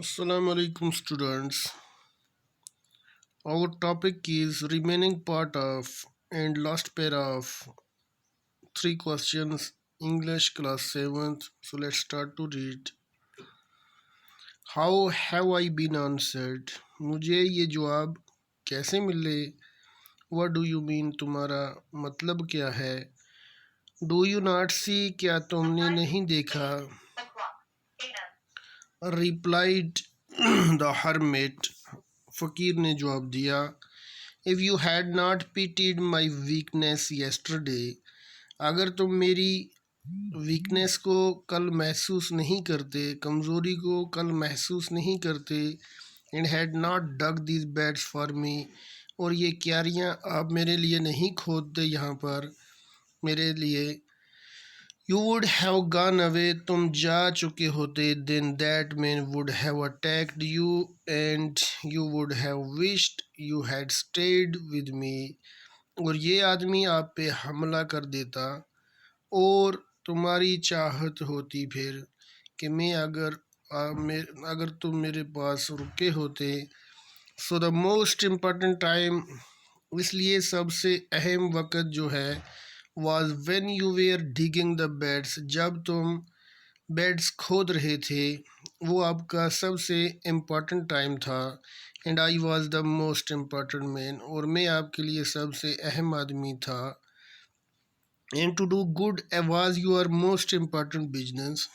Assalamu alaikum students. Our topic is remaining part of and last pair of three questions English class 7th. So let's start to read. How have I been answered? मुझे ये जवाब कैसे मिले? What do you mean? तुम्हारा मतलब क्या है? Do you not see? क्या तुमने नहीं देखा? Replied the hermit. फ़कीर ने जवाब दिया, if you had not pitied my weakness yesterday, अगर तुम मेरी वीकनेस को कल महसूस नहीं करते, कमज़ोरी को कल महसूस नहीं करते, and had not dug this beds for me, और ये क्यारियाँ आप मेरे लिए नहीं खोदते यहाँ पर मेरे लिए, you would have gone away, तुम जा चुके होते, then that man would have attacked you and you would have wished you had stayed with me, और ये आदमी आप पे हमला कर देता और तुम्हारी चाहत होती फिर कि मैं अगर तुम मेरे पास रुके होते। So the most important time, इसलिए सबसे अहम वक़्त जो है, was when you were digging the beds, जब तुम बेड्स खोद रहे थे, वो आपका सबसे इम्पोर्टेंट टाइम था, and I was the most important man, और मैं आपके लिए सबसे अहम आदमी था, and to do good was your most important business,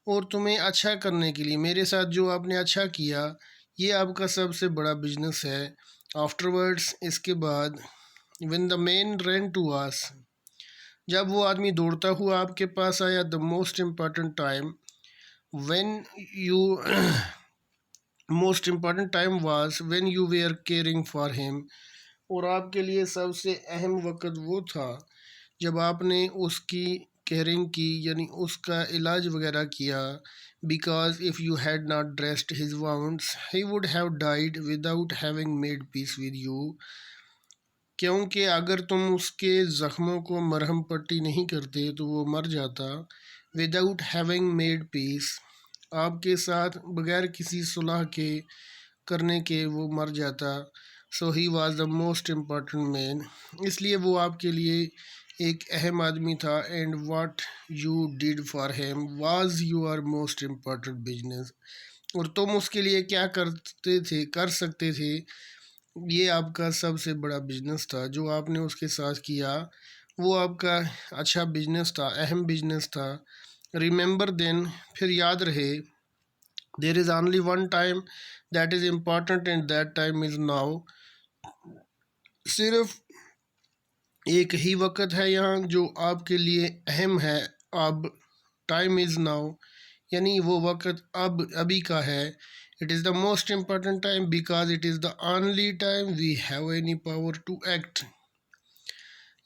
और तुम्हें अच्छा करने के लिए मेरे साथ जो आपने अच्छा किया, ये आपका सबसे बड़ा बिजनेस है। आफ्टरवर्ड्स, इसके बाद, when the man ran to us, जब वो आदमी दौड़ता हुआ आपके पास आया, the most important time when you most important time was when you were caring for him, और आपके लिए सबसे अहम वक्त वो था जब आपने उसकी केयरिंग की, यानी उसका इलाज वगैरह किया। Because if you had not dressed his wounds he would have died without having made peace with you, क्योंकि अगर तुम उसके ज़ख्मों को मरहम पट्टी नहीं करते तो वो मर जाता। विदाउट हैविंग मेड पीस, आपके साथ बगैर किसी सुलह के करने के वो मर जाता। So he was the most important man, इसलिए वो आपके लिए एक अहम आदमी था, and what you did for him was your most important business, और तुम उसके लिए क्या कर सकते थे, ये आपका सबसे बड़ा बिजनेस था। जो आपने उसके साथ किया वो आपका अच्छा बिजनेस था, अहम बिजनेस था। रिमेंबर देन, फिर याद रहे, there is only one time that is important and that time is now, सिर्फ एक ही वक्त है यहाँ जो आपके लिए अहम है अब। टाइम इज़ नाउ, यानी वो वक्त अभी का है। It is the most important time because it is the only time we have any power to act.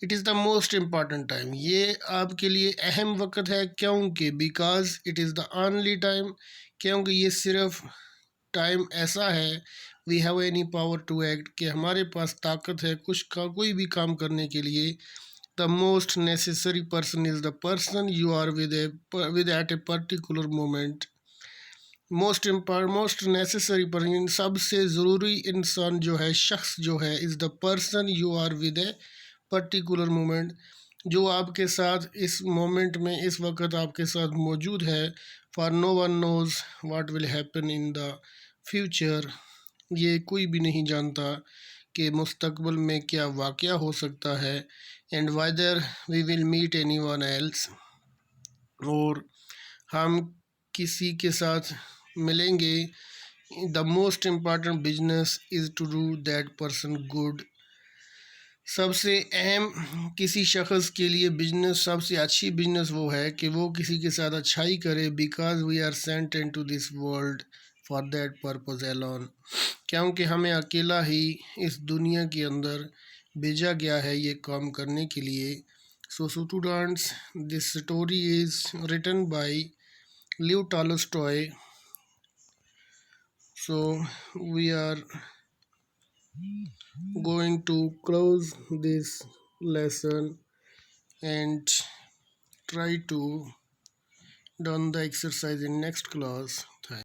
It is the most important time, ये आपके लिए अहम वक्त है, क्योंकि because it is the only time, क्योंकि ये सिर्फ टाइम ऐसा है, we have any power to act, कि हमारे पास ताकत है कोई भी काम करने के लिए। The most necessary person is the person you are with at a particular moment. Most necessary person, सबसे ज़रूरी इंसान जो है, शख्स जो है, is the person you are with a particular moment, जो आपके साथ इस मोमेंट में, इस वक्त आपके साथ मौजूद है। For no one knows what will happen in the future, ये कोई भी नहीं जानता कि मुस्तकबिल में क्या वाक़या हो सकता है। And whether we will meet anyone else, और हम किसी के साथ मिलेंगे। The most important business is to do that person good, सबसे अहम किसी शख्स के लिए बिजनेस, सबसे अच्छी बिजनेस वो है कि वो किसी के साथ अच्छाई करे। Because we are sent into this world for that purpose alone, क्योंकि हमें अकेला ही इस दुनिया के अंदर भेजा गया है ये काम करने के लिए। So students, this story is written by Lev Tolstoy. So we are going to close this lesson and try to done the exercise in next class. Thanks.